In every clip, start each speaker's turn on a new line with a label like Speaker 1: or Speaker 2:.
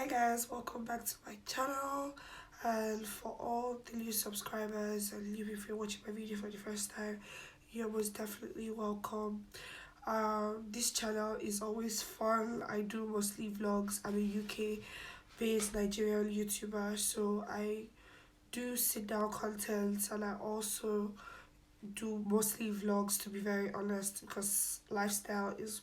Speaker 1: Hi guys, welcome back to my channel. And for all the new subscribers, and if you're watching my video for the first time, you're most definitely welcome. This channel is always fun. I do mostly vlogs. I'm a UK based Nigerian YouTuber, so I do sit down content, and I also do mostly vlogs, to be very honest, because lifestyle is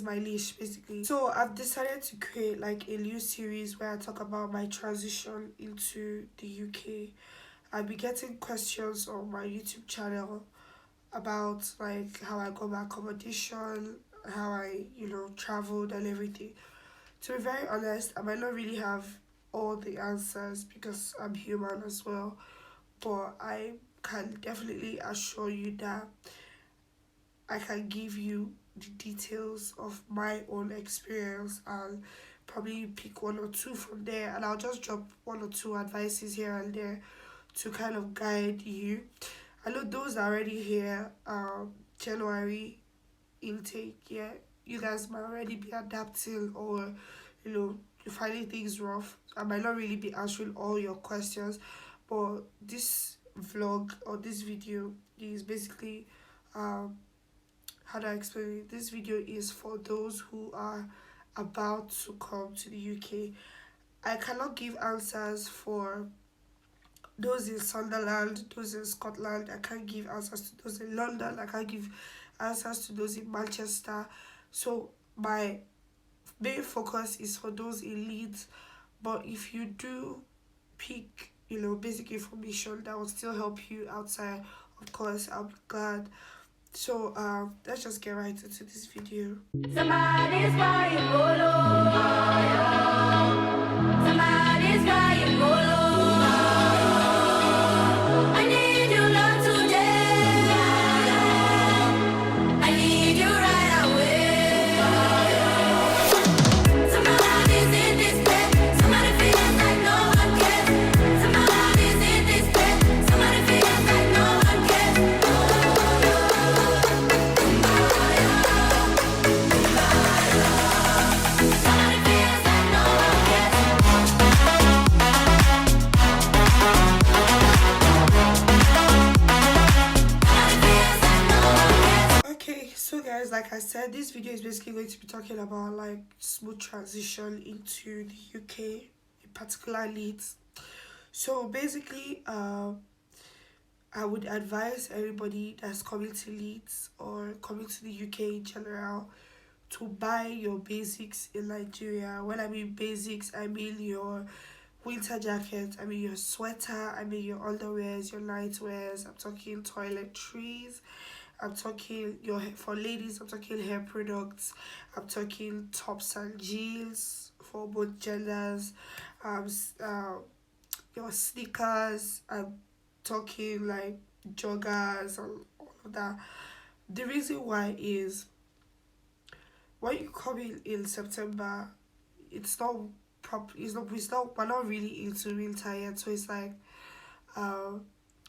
Speaker 1: my niche basically. So I've decided to create like a new series where I talk about my transition into the UK. I'll be getting questions on my YouTube channel about like how I got my accommodation, how I, traveled and everything. To be very honest, I might not really have all the answers because I'm human as well, but I can definitely assure you that I can give you the details of my own experience and probably pick one or two from there, and I'll just drop one or two advices here and there to kind of guide you. I know those are already here, January intake, yeah, you guys might already be adapting, or you're finding things rough. I might not really be answering all your questions, but this vlog or this video is basically um how do I explain it? This video is for those who are about to come to the UK. I cannot give answers for those in Sunderland, those in Scotland. I can't give answers to those in London. I can't give answers to those in Manchester. So my main focus is for those in Leeds. But if you do pick, basic information that will still help you outside, of course, I'll be glad. So let's just get right into this video. Somebody's crying, somebody's crying, I need you not today. I need you right away. Somebody's in this bed. Somebody feels like no one cares. Somebody's in this bed. Somebody feels like no one cares. So guys, like I said, this video is basically going to be talking about like smooth transition into the UK, in particular Leeds. So basically, I would advise everybody that's coming to Leeds or coming to the UK in general to buy your basics in Nigeria. When I mean basics, I mean your winter jacket, I mean your sweater, I mean your underwears, your nightwears. I'm talking toiletries, I'm talking for ladies, I'm talking hair products, I'm talking tops and jeans for both genders, your sneakers, I'm talking like joggers and all of that. The reason why is when you come in September, it's not we're not really into winter yet, so it's like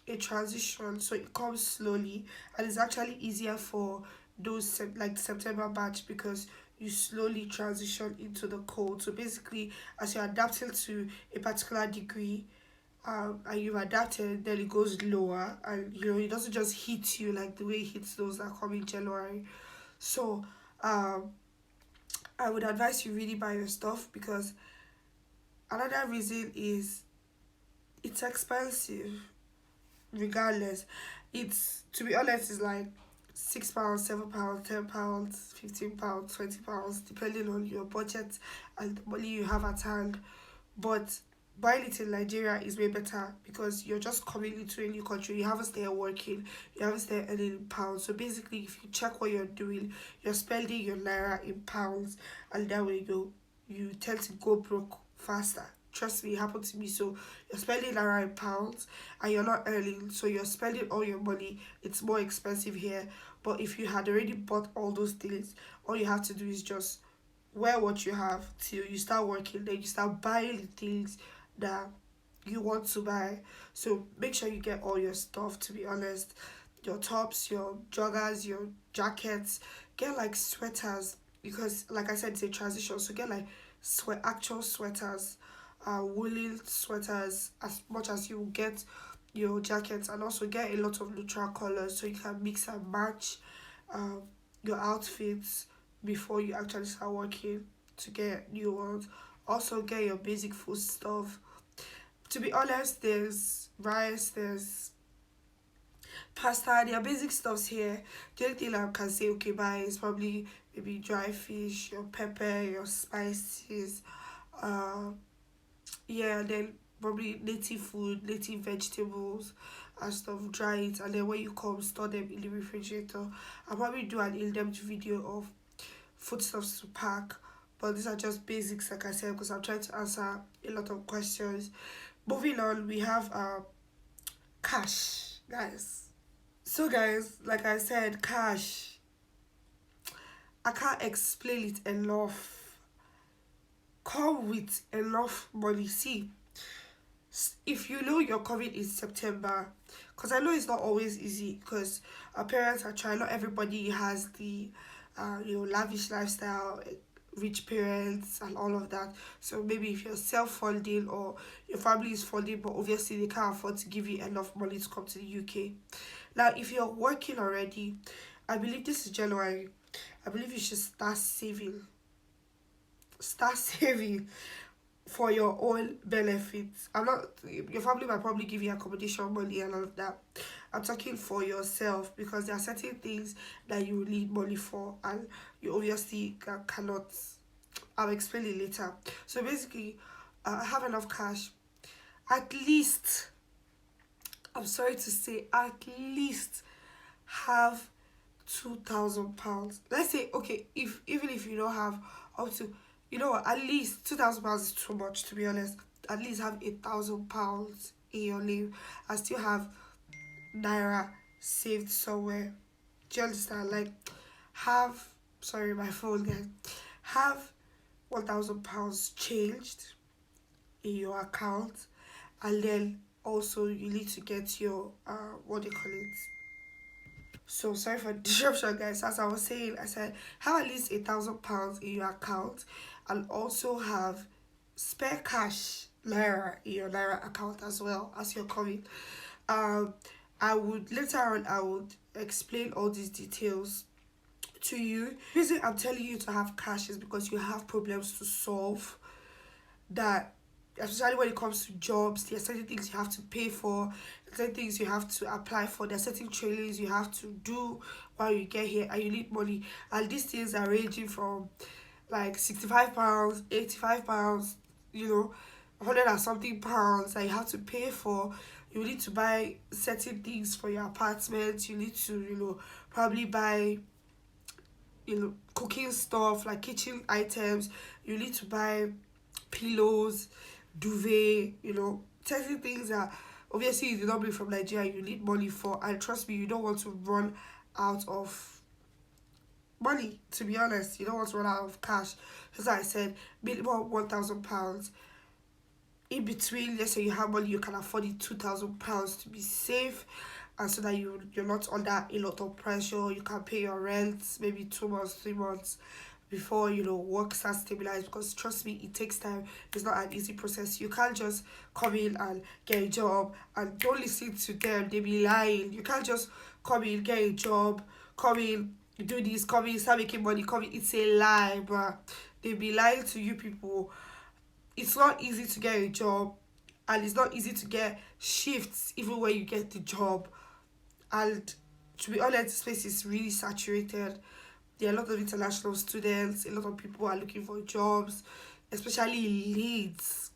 Speaker 1: a transition, so it comes slowly, and it's actually easier for those like September batch because you slowly transition into the cold. So basically, as you're adapting to a particular degree, and you've adapted, then it goes lower, and it doesn't just hit you like the way it hits those that come in January. So I would advise you really buy your stuff, because another reason is it's expensive. Regardless, it's, to be honest, it's like £6, £7, £10, £15, £20, depending on your budget and the money you have at hand. But buying it in Nigeria is way better because you're just coming into a new country. You haven't started working, you haven't started earning pounds. So basically, if you check what you're doing, you're spending your naira in pounds, and that way you tend to go broke faster. Trust me, it happened to me. So you're spending around pounds and you're not earning, so you're spending all your money. It's more expensive here. But if you had already bought all those things, all you have to do is just wear what you have till you start working. Then you start buying the things that you want to buy. So make sure you get all your stuff, to be honest. Your tops, your joggers, your jackets. Get like sweaters. because like I said, it's a transition, so get like actual sweaters, woolen sweaters, as much as you get your jackets, and also get a lot of neutral colors so you can mix and match um, your outfits before you actually start working to get new ones. Also get your basic food stuff. To be honest, there's rice, there's pasta, there are basic stuffs here. The only thing I can say okay buy is probably maybe dry fish, your pepper, your spices, uh yeah, then probably native food, native vegetables and stuff, dry it, and then when you come store them in the refrigerator. I'll probably do an in-depth video of foodstuffs to pack, but these are just basics like I said, because I'm trying to answer a lot of questions. Moving on, we have cash, guys. So guys, like I said, cash, I can't explain it enough. Come with enough money. See, if you know you're coming in September, because I know it's not always easy, because our parents are trying, not everybody has the lavish lifestyle, rich parents and all of that. So maybe if you're self-funding or your family is funding, but obviously they can't afford to give you enough money to come to the UK. Now if you're working already, I believe this is January, I believe you should start saving. Start saving for your own benefits. I'm not, your family might probably give you accommodation money and all of that. I'm talking for yourself, because there are certain things that you need money for and you obviously cannot. I'll explain it later. So basically, have enough cash. At least, I'm sorry to say, at least have £2,000. Let's say, okay, if even if you don't have up to, you know what, at least £2,000 is too much, to be honest. At least have £1,000 in your name and still have naira saved somewhere. Do you understand? Like, have, sorry, my phone guys, have £1,000 changed in your account, and then also you need to get your what do you call it, so sorry for the disruption guys. As I was saying, I said have at least £1,000 in your account, and also have spare cash naira in your naira account as well as you're coming. um I would later on, I would explain all these details to you. The reason I'm telling you to have cash is because you have problems to solve, that especially when it comes to jobs, there are certain things you have to pay for, certain things you have to apply for, there are certain trainings you have to do while you get here, and you need money. And these things are ranging from like £65, £85, you know, 100 and something pounds that you have to pay for. You need to buy certain things for your apartment. You need to, probably buy, cooking stuff like kitchen items. You need to buy pillows, duvet, certain things that obviously you did not bring from Nigeria, you need money for. And trust me, you don't want to run out of money, to be honest. You don't want to run out of cash. As I said, minimum £1,000. In between, let's say you have money, you can afford it, £2,000 to be safe, and so that you're not under a lot of pressure. You can pay your rent maybe 2 months, 3 months before work starts stabilize, because trust me, it takes time. It's not an easy process. You can't just come in and get a job, and don't listen to them, they be lying. You can't just come in, get a job, come in, do this, come in, start making money, come in. It's a lie, bruh. They be lying to you people. It's not easy to get a job, and it's not easy to get shifts even when you get the job. And to be honest, this space is really saturated. There are a lot of international students, a lot of people are looking for jobs, especially in Leeds.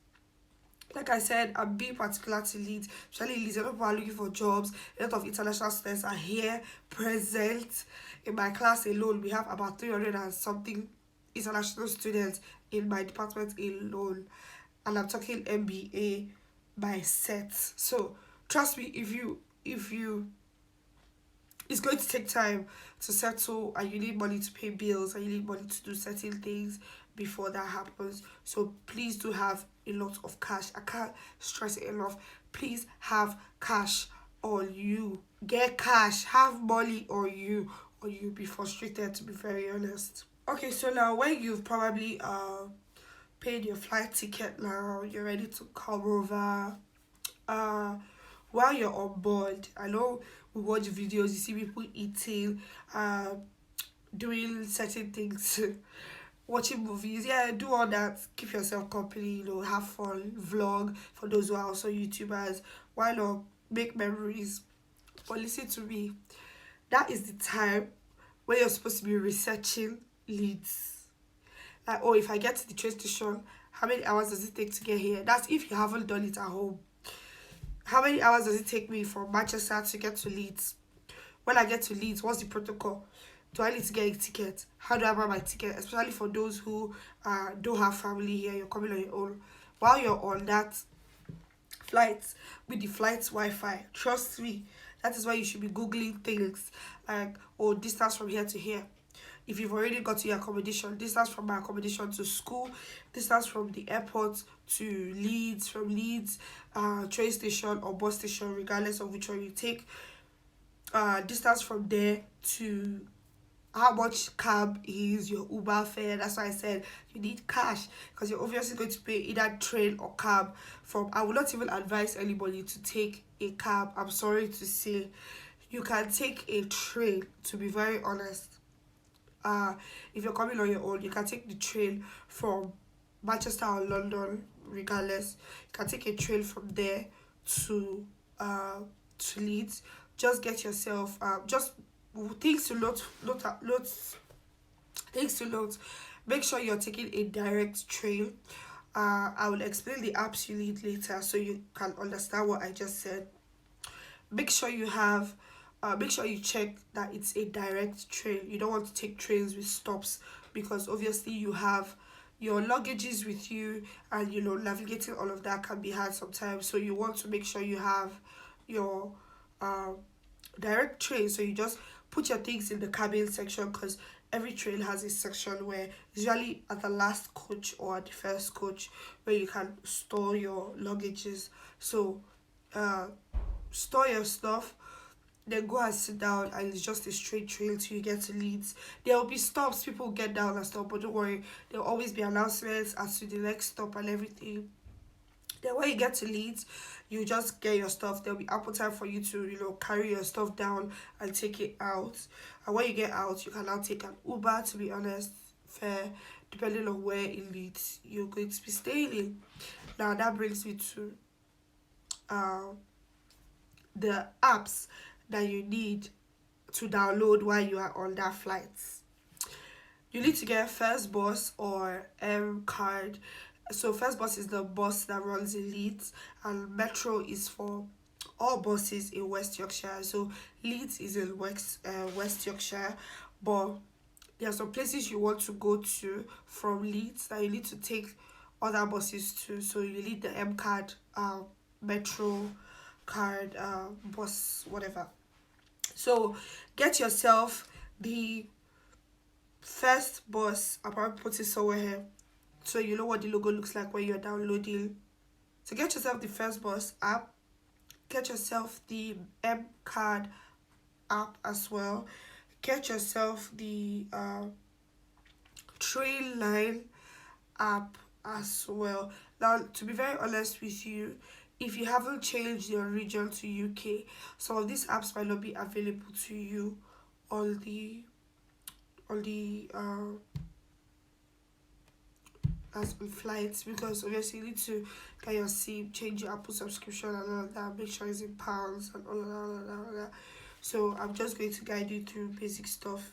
Speaker 1: Like I said, I'm being particular to Leeds, especially Leeds. A lot of people are looking for jobs. A lot of international students are here, present. In my class alone, we have about 300 and something international students in my department alone. And I'm talking MBA by sets. So trust me, if you it's going to take time to settle, and you need money to pay bills, and you need money to do certain things before that happens. So please do have a lot of cash. I can't stress it enough. Please have cash, or you get cash. Have money, or you be frustrated, to be very honest. Okay, so now when you've probably paid your flight ticket, now you're ready to come over. uh while you're on board, I know we watch videos, you see people eating, doing certain things, watching movies. Yeah, do all that. Keep yourself company, have fun, vlog for those who are also YouTubers. Why not make memories? But listen to me. That is the time when you're supposed to be researching leads. Like, oh, if I get to the train station, how many hours does it take to get here? That's if you haven't done it at home. How many hours does it take me from Manchester to get to Leeds? When I get to Leeds, what's the protocol? Do I need to get a ticket? How do I buy my ticket? Especially for those who don't have family here, you're coming on your own. While you're on that flight, with the flight Wi-Fi, trust me, that is why you should be Googling things like, oh, distance from here to here. If you've already got to your accommodation, distance from my accommodation to school, distance from the airport to Leeds, from Leeds, train station or bus station, regardless of which one you take, distance from there to how much cab is your Uber fare. That's why I said you need cash, because you're obviously going to pay either train or cab from. I would not even advise anybody to take a cab. I'm sorry to say, you can take a train, to be very honest. If you're coming on your own, you can take the train from Manchester or London, regardless. You can take a train from there to Leeds. Just get yourself just things to note things to note. Make sure you're taking a direct train. I will explain the apps you need later so you can understand what I just said. Make sure you have make sure you check that it's a direct train. You don't want to take trains with stops, because obviously you have your luggages with you, and navigating all of that can be hard sometimes. So you want to make sure you have your um direct train. So you just put your things in the cabin section, because every train has a section where, usually at the last coach or at the first coach, where you can store your luggages. So uh store your stuff, then go and sit down, and it's just a straight trail till you get to Leeds. There will be stops, people get down and stuff, but don't worry, there will always be announcements as to the next stop and everything. Then when you get to Leeds, you just get your stuff. There'll be ample time for you to, carry your stuff down and take it out. And when you get out, you can now take an Uber, to be honest, fair, depending on where in Leeds you're going to be staying in. Now that brings me to uh, the apps that you need to download while you are on that flight. You need to get First Bus or M card. So First Bus is the bus that runs in Leeds, and Metro is for all buses in West Yorkshire. So Leeds is in West Yorkshire, but there are some places you want to go to from Leeds that you need to take other buses to. So you need the M card, Metro card, bus, whatever. So get yourself the First Bus. I'll probably put it somewhere here so you know what the logo looks like when you're downloading. So get yourself the First Bus app. Get yourself the M Card app as well. Get yourself the Train Line app as well. Now, to be very honest with you, if you haven't changed your region to UK, some of these apps might not be available to you on the as on flights, because obviously you need to get your SIM, change your Apple subscription and all of that, make sure it's in pounds and all of that, all of that. So I'm just going to guide you through basic stuff.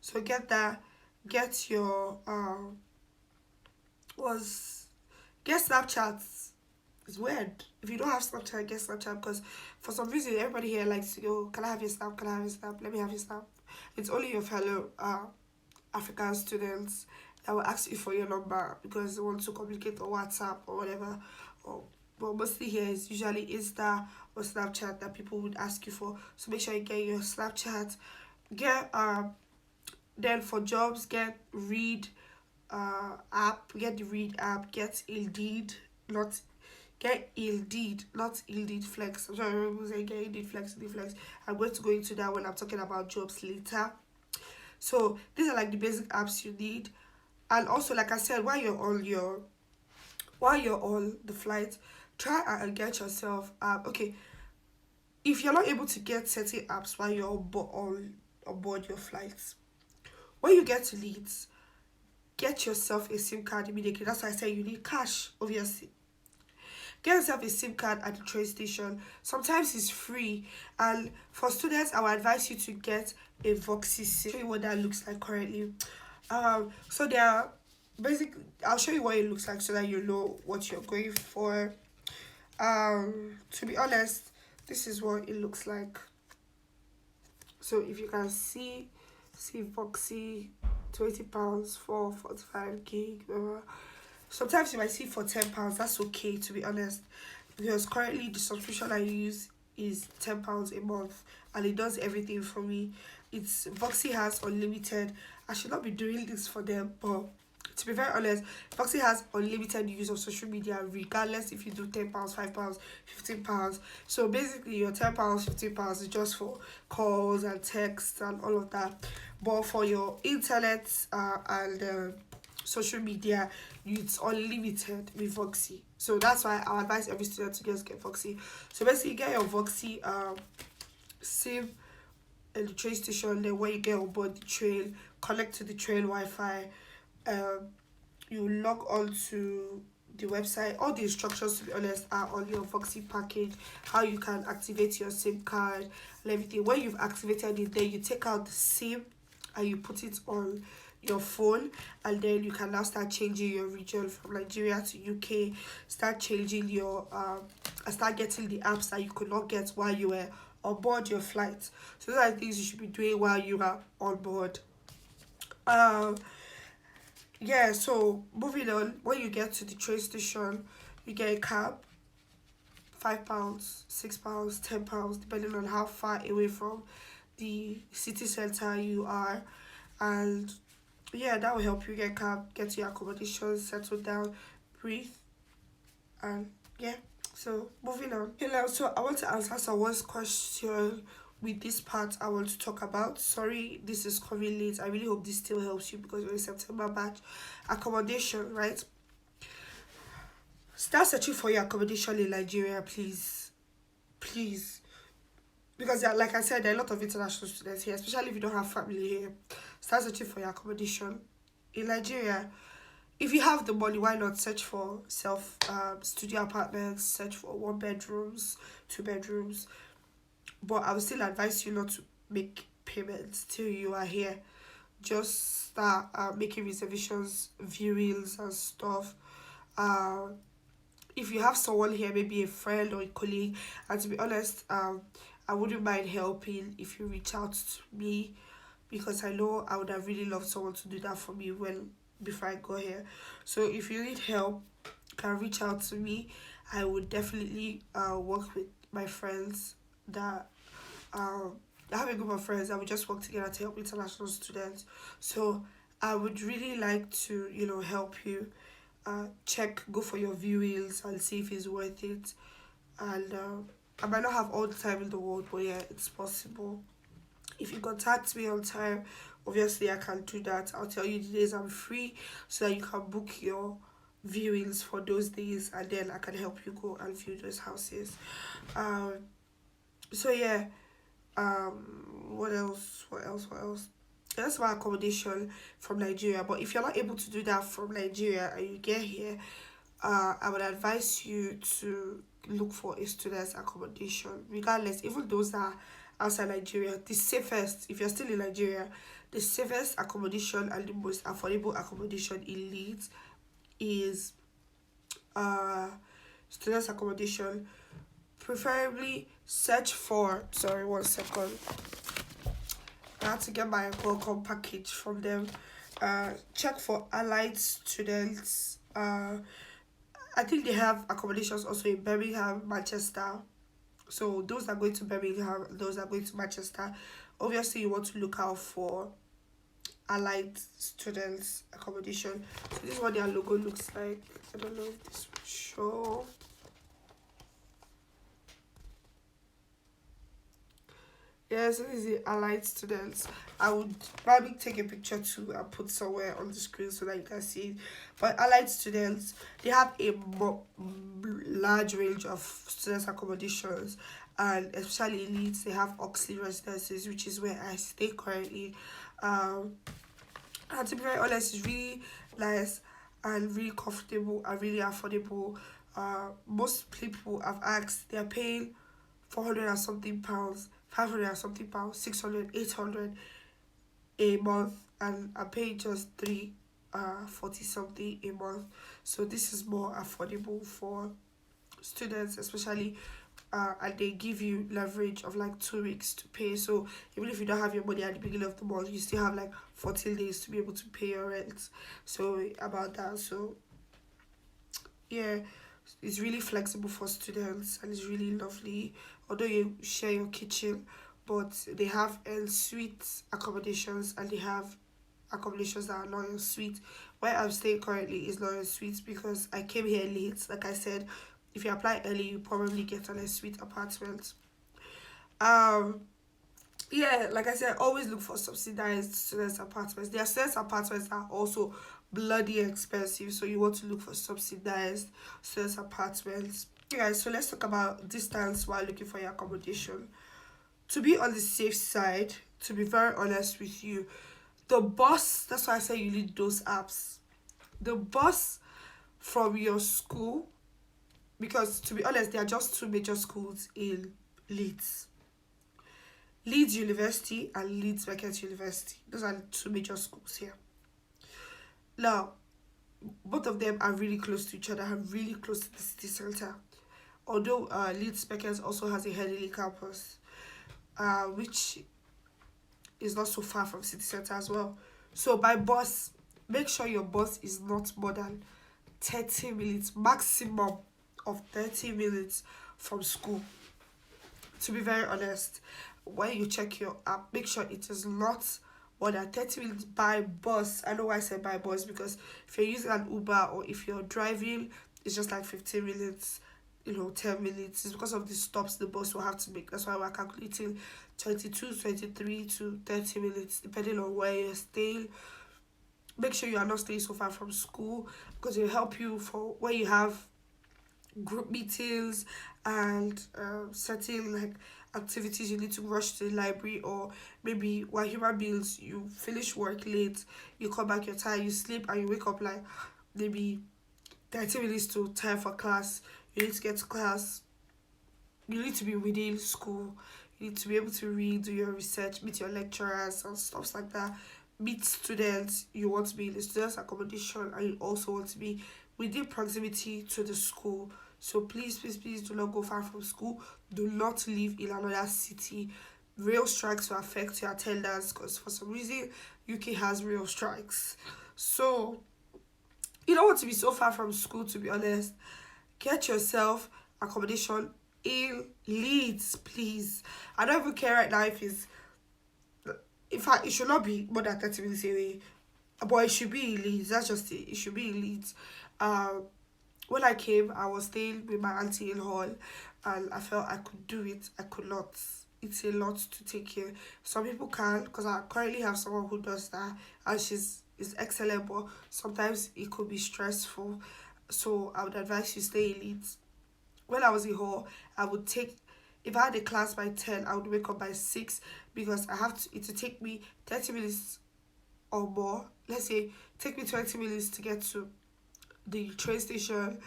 Speaker 1: So get that, get your get Snapchat. It's weird. If you don't have Snapchat, get Snapchat, because for some reason everybody here likes to go, can I have your Snap? Can I have your Snap? Let me have your Snap. It's only your fellow African students that will ask you for your number because they want to communicate on WhatsApp or whatever. But mostly here is usually Insta or Snapchat that people would ask you for. So make sure you get your Snapchat. Get then for jobs, get Read app. Get the Read app. Get Indeed, not get Indeed, not Indeed Flex. I'm sorry, I remember saying get Indeed Flex, Indeed Flex. I'm going to go into that when I'm talking about jobs later. So these are like the basic apps you need. And also, like I said, while you're on the flight, try and get yourself okay, if you're not able to get certain apps while you're on board your flights, when you get to Leeds, get yourself a SIM card immediately. That's why I say you need cash, obviously. Get yourself a SIM card at the train station. Sometimes it's free. And for students, I would advise you to get a Voxy SIM. I'll show you what that looks like currently. So there are basically, I'll show you what it looks like so that you know what you're going for. To be honest, this is what it looks like. So if you can see Voxy, £20 for 45 gig. Sometimes you might see for £10. That's okay, to be honest, because currently the subscription I use is £10 a month, and it does everything for me. It's Voxy has unlimited. I should not be doing this for them, but to be very honest, Voxy has unlimited use of social media, regardless if you do £10, £5, £15. So basically, your £10, £15 is just for calls and texts and all of that. But for your internet and social media, it's unlimited with Voxy. So that's why I advise every student to just get Voxy. So basically, get your Voxy SIM at the train station. Then when you get on board the train, connect to the train Wi-Fi. You log on to the website. All the instructions, to be honest, are on your Voxy package. How you can activate your SIM card and everything. When you've activated it, then you take out the SIM and you put it on your phone, and then you can now start changing your region from Nigeria to UK. Start changing your and start getting the apps that you could not get while you were on board your flight. So those are the things you should be doing while you are on board. Yeah, so moving on, when you get to the train station, you get a cab, £5, £6, £10, depending on how far away from the city center you are. And yeah, that will help you get cab, get to your accommodation, settle down, breathe, and yeah. So moving on. Okay, now, so I want to answer someone's question with this part I want to talk about. Sorry, this is coming late. I really hope this still helps you because you're in September batch. Accommodation, right? Start searching for your accommodation in Nigeria, please. Please. Because like I said, there are a lot of international students here, especially if you don't have family here. Start searching for your accommodation in Nigeria. If you have the money, why not search for self studio apartments, search for 1 bedrooms, 2 bedrooms. But I would still advise you not to make payments till you are here. Just start making reservations, viewings and stuff. If you have someone here, maybe a friend or a colleague, and to be honest, I wouldn't mind helping if you reach out to me, because I know I would have really loved someone to do that for me before I go here. So if you need help, you can reach out to me. I would definitely work with my friends that I have a group of friends that we just work together to help international students. So I would really like to, help you. Go for your viewings and see if it's worth it. And I might not have all the time in the world, but yeah, it's possible. If you contact me on time, obviously I can do that. I'll tell you the days I'm free so that you can book your viewings for those days, and then I can help you go and view those houses. So yeah, what else? That's my accommodation from Nigeria. But if you're not able to do that from Nigeria and you get here, I would advise you to look for a student's accommodation, regardless, even those that are outside Nigeria. The safest, if you're still in Nigeria, the safest accommodation and the most affordable accommodation in Leeds is student's accommodation. Preferably search for, sorry, 1 second. I had to get my welcome package from them. Check for allied students. I think they have accommodations also in Birmingham, Manchester. So those that are going to Birmingham, those that are going to Manchester, obviously you want to look out for allied students accommodation. So this is what their logo looks like. I don't know if this will show. Yeah, so this is the allied students. I would probably take a picture too and put somewhere on the screen so that you can see it. But allied students, they have a large range of students accommodations, and especially in Leeds, they have Oxley residences, which is where I stay currently. Um, and to be very honest, it's really nice and really comfortable and really affordable. Most people have asked, they're paying 400 and something pounds, 500 and something pounds, 600, 800 a month, and I'm paying just 40 something a month. So this is more affordable for students, especially, and they give you leverage of like 2 weeks to pay. So even if you don't have your money at the beginning of the month, you still have like 14 days to be able to pay your rent. So about that, so yeah, it's really flexible for students and it's really lovely. Although you share your kitchen, but they have suite accommodations and they have accommodations that are not en suite. Where I'm staying currently is not en suite because I came here late. Like I said, if you apply early, you probably get an en suite apartment. Um, yeah, like I said, always look for subsidized students apartments. There are students apartments that are also bloody expensive, so you want to look for subsidized students apartments. Yeah, so let's talk about distance while looking for your accommodation. To be on the safe side, to be very honest with you, the bus, that's why I say you need those apps. The bus from your school, because to be honest, there are just two major schools in Leeds. Leeds University and Leeds Beckett University. Those are the two major schools here. Now, both of them are really close to each other, are really close to the city center. Although Leeds Beckett also has a Headley campus, which is not so far from city center as well. So by bus, make sure your bus is not more than 30 minutes, maximum of 30 minutes from school. To be very honest, when you check your app, make sure it is not more than 30 minutes by bus. I know why I said by bus because if you're using an Uber or if you're driving, it's just like 15 minutes, 10 minutes. It's because of the stops the bus will have to make. That's why we're calculating 22, 23 to 30 minutes, depending on where you're staying. Make sure you are not staying so far from school because it will help you for when you have group meetings and certain like activities you need to rush to the library, or maybe while human beings you finish work late, you come back, you're tired, you sleep and you wake up like maybe 30 minutes to time for class. You need to get to class, you need to be within school, you need to be able to read, do your research, meet your lecturers and stuff like that, meet students. You want to be in the students accommodation and you also want to be within proximity to the school. So please, please, please do not go far from school. Do not live in another city. Real strikes will affect your attendance because for some reason UK has real strikes. So you don't want to be so far from school, to be honest. Get yourself accommodation in Leeds, please. I don't even care right now if it's, in fact, it should not be more than 30 minutes away, but it should be in Leeds. That's just it. It should be in Leeds. Um, when I came, I was staying with my auntie in Hall, and I felt I could do it. I could not. It's a lot to take care. Some people can, because I currently have someone who does that, and she's is excellent, but sometimes it could be stressful. So I would advise you stay in Leeds. When I was in Hall, I would take, if I had a class by 10, I would wake up by 6 because I have to, it would take me 30 minutes or more. Let's say, take me 20 minutes to get to the train station,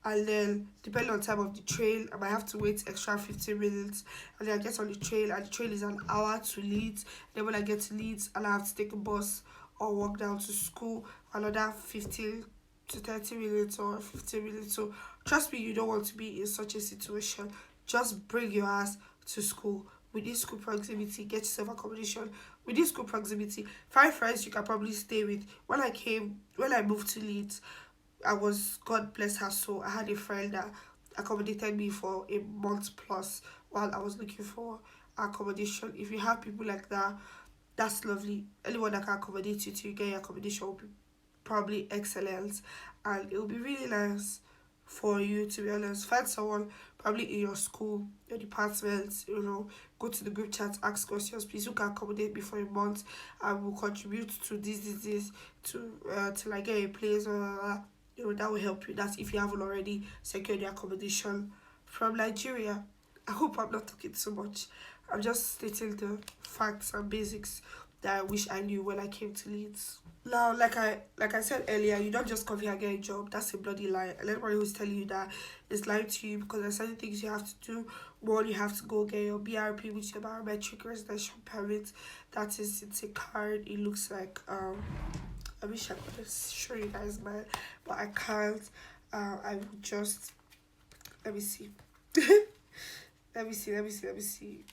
Speaker 1: and then depending on the time of the train I might have to wait extra 15 minutes, and then I get on the train and the train is an hour to Leeds. Then when I get to Leeds and I have to take a bus or walk down to school, another 15 to 30 minutes or 15 minutes. So trust me, you don't want to be in such a situation. Just bring your ass to school. Within school proximity, get yourself accommodation. Within school proximity, find friends you can probably stay with. When I moved to Leeds, I was, God bless her soul, I had a friend that accommodated me for a month plus while I was looking for accommodation. If you have people like that, that's lovely. Anyone that can accommodate you to get your accommodation will be probably excellent, and it will be really nice for you, to be honest. Find someone probably in your school, your department, go go to the group chat, ask questions. Please, who can accommodate me for a month and will contribute to this to till I get a place, or that will help you. That's if you haven't already secured your accommodation from Nigeria. I hope I'm not talking too much. I'm just stating the facts and basics that I wish I knew when I came to Leeds. Now, like I said earlier, you don't just come here and get a job. That's a bloody lie. And anybody who's telling you that is lying to you, because there's certain things you have to do. One, you have to go get your BRP, which is your biometric residential permit. That is, it's a card. It looks like I wish I could show you guys mine, but I can't. I will just, let me see. Let me see.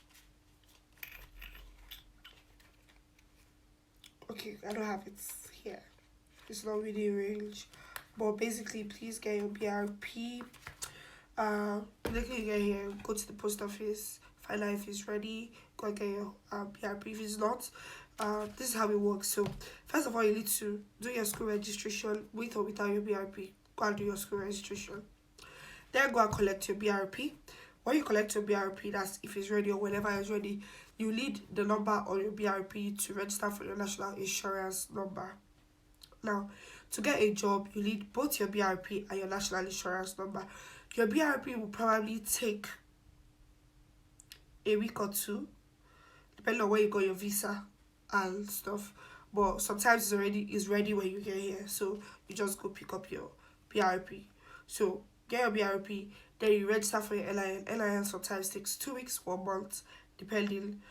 Speaker 1: Okay, I don't have it here. It's not really range. But basically, please get your BRP. Basically, you get here, go to the post office, find out if it's ready, go and get your BRP. If it's not, this is how it works. So, first of all, you need to do your school registration with or without your BRP. Go and do your school registration. Then go and collect your BRP. When you collect your BRP, that's if it's ready or whenever it's ready, you need the number on your BRP to register for your national insurance number. Now, to get a job, you need both your BRP and your national insurance number. Your BRP will probably take a week or two, depending on where you got your visa and stuff. But sometimes it's ready when you get here, so you just go pick up your BRP. So get your BRP, then you register for your NIN. NIN sometimes takes 2 weeks, 1 month, depending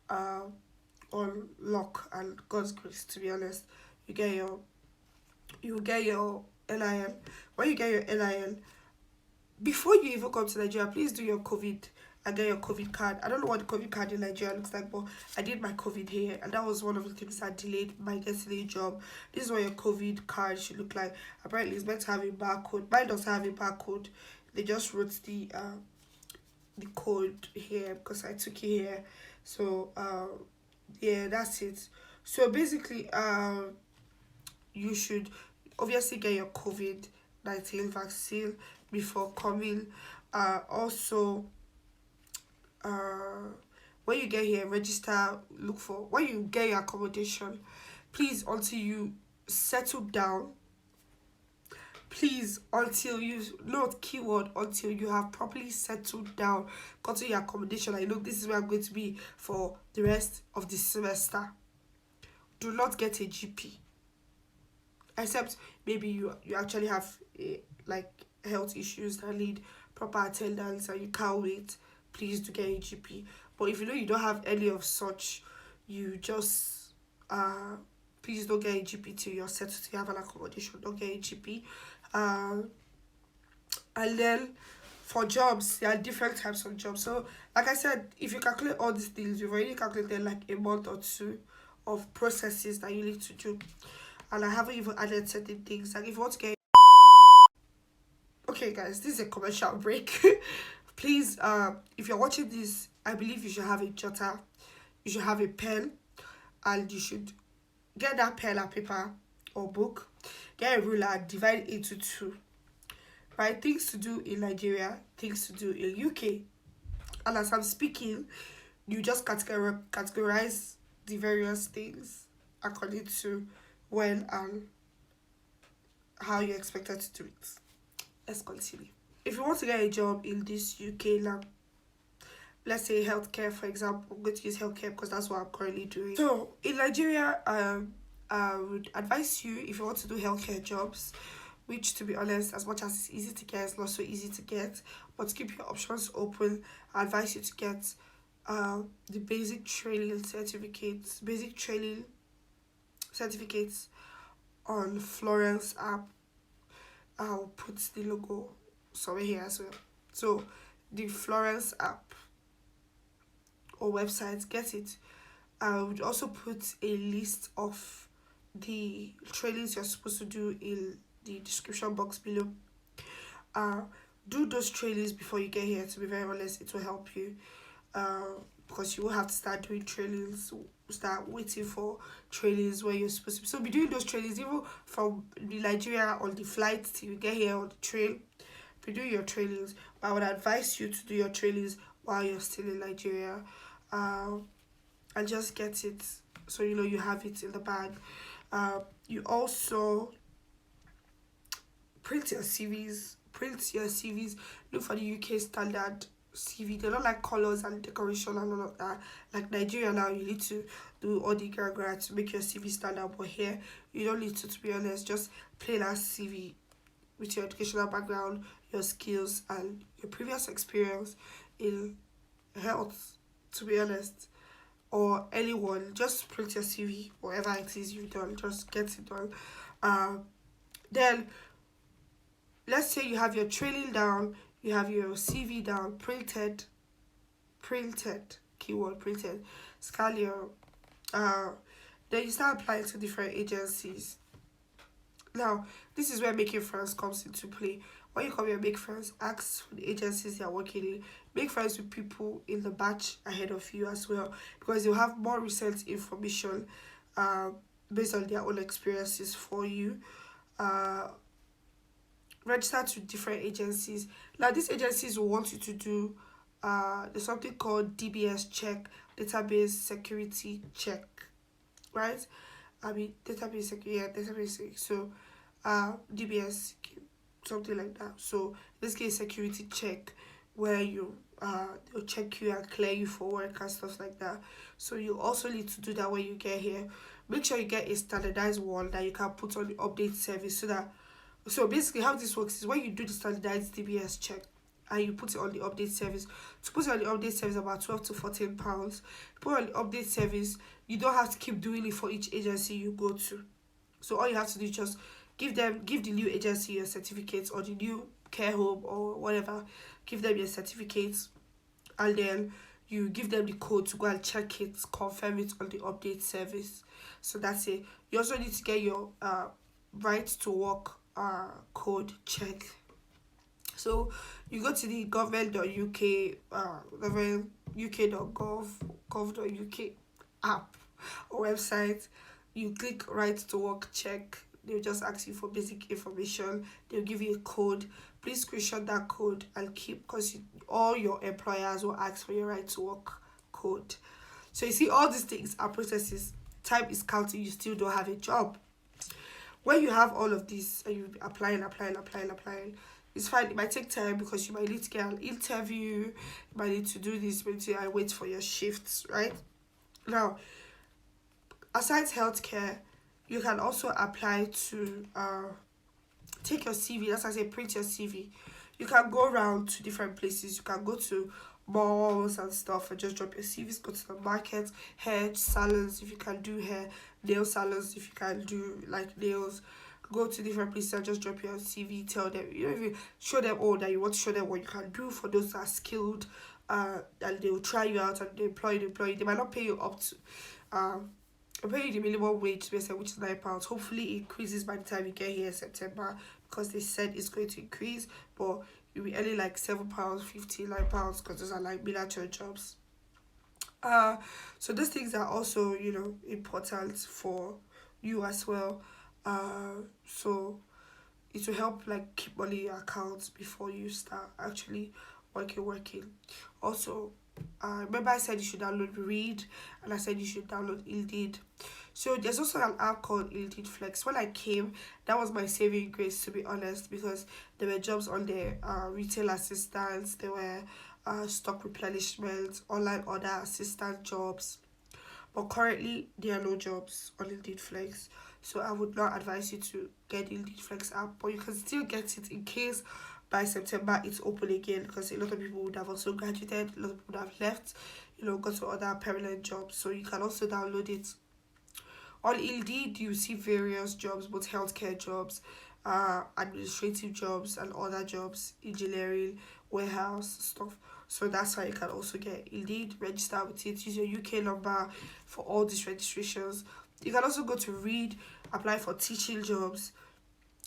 Speaker 1: on luck and God's grace. To be honest, you get your NIN. When you get your NIN, before you even come to Nigeria, please do your COVID and get your COVID card. I don't know what the COVID card in Nigeria looks like, but I did my COVID here, and that was one of the things that delayed my getting a job. This is what your COVID card should look like. Apparently, it's meant to have a barcode. Mine doesn't have a barcode. They just wrote the code here because I took it here. So yeah, that's it. So basically, you should obviously get your COVID-19 vaccine before coming. Also, when you get here, register, look for, when you get your accommodation, please, until you settle down, please, until you, not keyword, until you have properly settled down, got to your accommodation, I know this is where I'm going to be for the rest of the semester, do not get a GP. Except maybe you actually have like health issues that need proper attendance and you can't wait, please do get a GP. But if you know you don't have any of such, you just please don't get a GP till you're settled, till you have an accommodation. Don't get a GP. And then for jobs, there are different types of jobs. So like I said, if you calculate all these things, you've already calculated like a month or two of processes that you need to do. And I haven't even added certain things. Like if you want to get, okay guys, this is a commercial break. Please, if you're watching this, I believe you should have a jotter, you should have a pen, and you should get that pen and paper or book, get a ruler, divide it into 2. Right, things to do in Nigeria, things to do in UK. And as I'm speaking, you just categorize the various things according to when and how you're expected to do it. Let's continue. If you want to get a job in this UK now, let's say healthcare, for example, I'm going to use healthcare because that's what I'm currently doing. So in Nigeria, I would advise you, if you want to do healthcare jobs, which to be honest, as much as it's easy to get, it's not so easy to get, but to keep your options open, I advise you to get the basic training certificates on Florence app. I'll put the logo somewhere here as well. So the Florence app or website, get it. I would also put a list of the trainings you're supposed to do in the description box below. Do those trainings before you get here. To be very honest, it will help you, because you will have to start doing trainings, start waiting for trainings where you're supposed to be. So be doing those trainings even from Nigeria on the flight till you get here on the train. Be doing your trainings, but I would advise you to do your trainings while you're still in Nigeria. uh, and just get it, so you know you have it in the bag. You also print your CVs. Print your CVs. Look for the UK standard CV. They don't like colors and decoration and all of that. Like Nigeria now, you need to do all the grammar to make your CV standard. But here, you don't need to be honest. Just plain as CV with your educational background, your skills, and your previous experience in health. To be honest, or anyone, just print your CV. Whatever it is you've done, just get it done. Uh, then let's say you have your training down, you have your CV down, printed, keyword printed, scan your, uh, then you start applying to different agencies. Now, this is where making friends comes into play. When you come here, make friends, ask for the agencies you're working in, make friends with people in the batch ahead of you as well, because you'll have more recent information uh, based on their own experiences for you. Uh, Register to different agencies. Now these agencies will want you to do there's something called DBS check, database security check, right? I mean database security, yeah, database so DBS, something like that. So this case security check, where you they'll check you and clear you for work and stuff like that. So you also need to do that when you get here. Make sure you get a standardized one that you can put on the update service, so that, so basically how this works is when you do the standardized DBS check and you put it on the update service. To put it on the update service, about 12 to 14 pounds. Put it on the update service, you don't have to keep doing it for each agency you go to. So all you have to do is just give the new agency your certificates, or the new care home or whatever, give them your certificates, and then you give them the code to go and check it, confirm it on the update service. So that's it. You also need to get your right to work code check. So you go to the government.uk, government.uk.gov.uk app or website. You click right to work check. They'll just ask you for basic information. They'll give you a code. Please screenshot that code and keep, because all your employers will ask for your right to work code. So you see, all these things are processes. Time is counting. You still don't have a job. When you have all of this and you applying, it's fine. It might take time because you might need to get an interview, you might need to do this, maybe I wait for your shifts, right? Now, aside healthcare, you can also apply to take your CV. That's why I say print your CV. You can go around to different places. You can go to malls and stuff and just drop your CVs. Go to the market, hair salons if you can do hair, nail salons if you can do like nails. Go to different places and just drop your CV. Tell them, you know, if you show them all that you want to show them what you can do for those that are skilled, and they will try you out and they employ you. They might not pay you up to I'm paying the minimum wage, which is £9. Hopefully it increases by the time you get here in September, because they said it's going to increase, but you'll be earning like £7, £59, because those are like military jobs. So those things are also, you know, important for you as well. So it will help like keep money in your accounts before you start actually working. Also, remember I said you should download Read, and I said you should download Indeed. So there's also an app called Indeed Flex. When I came, that was my saving grace, to be honest, because there were jobs on there, retail assistants, there were stock replenishment, online order assistant jobs. But currently, there are no jobs on Indeed Flex. So I would not advise you to get the Indeed Flex app, but you can still get it in case by September it's open again, because a lot of people would have also graduated, a lot of people would have left, you know, got to other permanent jobs. So you can also download it. On Indeed, you see various jobs, both healthcare jobs, administrative jobs, and other jobs, engineering, warehouse stuff. So that's why you can also get Indeed, register with it, use your UK number for all these registrations. You can also go to Read, apply for teaching jobs.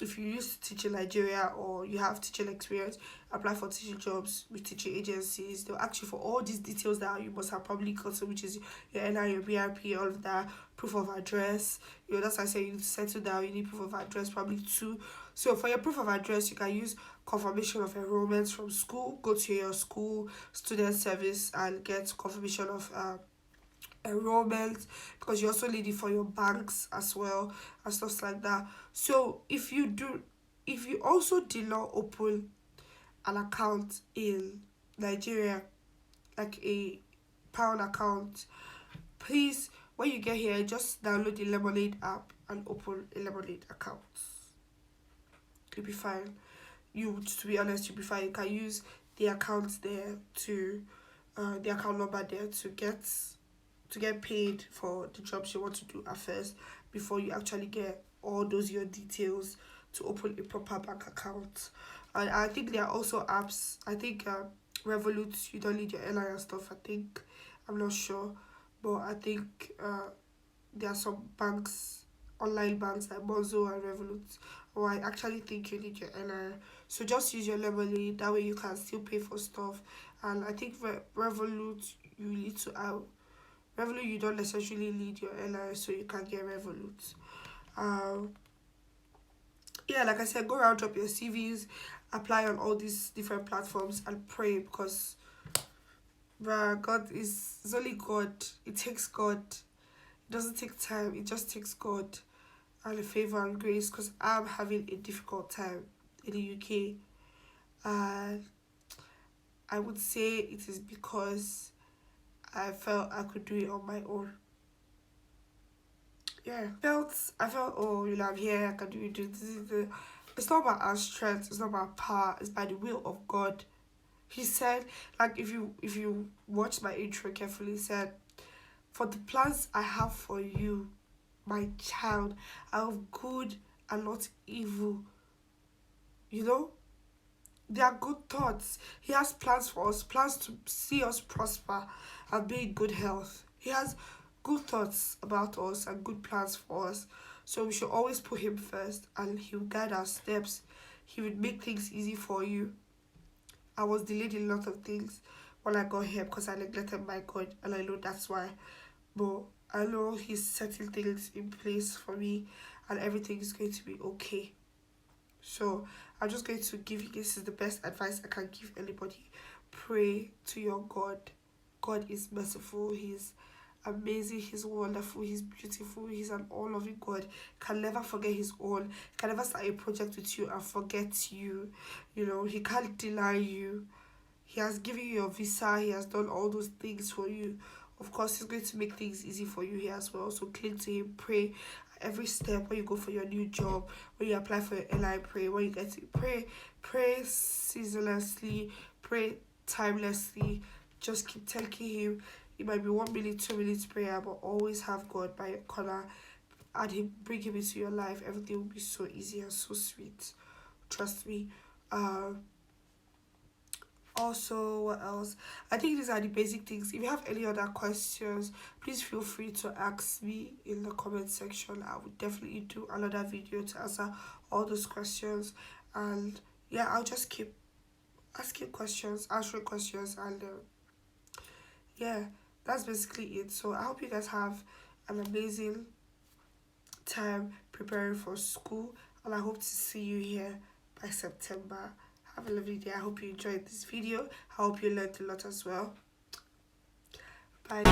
Speaker 1: if you used to teach in Nigeria or you have teaching experience, apply for teaching jobs with teaching agencies. They'll ask you for all these details that you must have probably gotten, which is your NI, your BRP, all of that, proof of address. That's why I say you need to settle down, you need proof of address, probably two. So for your proof of address, you can use confirmation of enrollment from school, go to your school student service and get confirmation of enrollment, because you also need it for your banks as well and stuff like that. So if you also did not open an account in Nigeria, like a pound account, please, when you get here, just download the Lemonade app and open a Lemonade account. You'll be fine. To be honest, you'll be fine. You can use the account there to the account number there to get paid for the jobs you want to do at first, before you actually get all those your details to open a proper bank account. And I think there are also apps. I think Revolut, you don't need your NI and stuff. I think, I'm not sure, but I think there are some banks, online banks like Monzo and Revolut. Or I actually think you need your NI. So just use your Lemonade. That way you can still pay for stuff. And I think Revolut, you need to Revolut, you don't necessarily need your NI, so you can get Revolut. Yeah, like I said, go around, drop your CVs, apply on all these different platforms, and pray, because God is only God. It takes God. It doesn't take time. It just takes God and a favor and grace, because I'm having a difficult time in the UK. And I would say it is because I felt I could do it on my own. Yeah, I felt, oh, I'm here, I can do it. It's not about our strength, it's not about power, it's by the will of God. He said, like, if you watch my intro carefully, he said, for the plans I have for you, my child, are of good and not evil. You know? They are good thoughts. He has plans for us, plans to see us prosper and be in good health. He has good thoughts about us and good plans for us. So we should always put him first, and he will guide our steps. He would make things easy for you. I was delayed in a lot of things when I got here because I neglected my God, and I know that's why. But I know he's setting things in place for me, and everything is going to be okay. So I'm just going to give you, this is the best advice I can give anybody. Pray to your God. God is merciful. He's amazing. He's wonderful. He's beautiful. He's an all-loving God. Can never forget his own. Can never start a project with you and forget you. He can't deny you. He has given you your visa. He has done all those things for you. Of course, he's going to make things easy for you here as well. So cling to him. Pray every step. When you go for your new job, when you apply for your NI, pray. When you get it, pray ceaselessly, pray timelessly. Just keep thanking him. It might be 1 minute, 2 minutes prayer, but always have God by your corner. Add him, bring him into your life. Everything will be so easy and so sweet. Trust me. Also, what else? I think these are the basic things. If you have any other questions, please feel free to ask me in the comment section. I would definitely do another video to answer all those questions. And yeah, I'll just keep asking questions, answering questions, and yeah, that's basically it. So I hope you guys have an amazing time preparing for school, and I hope to see you here by September. Have a lovely day. I hope you enjoyed this video. I hope you learned a lot as well. Bye.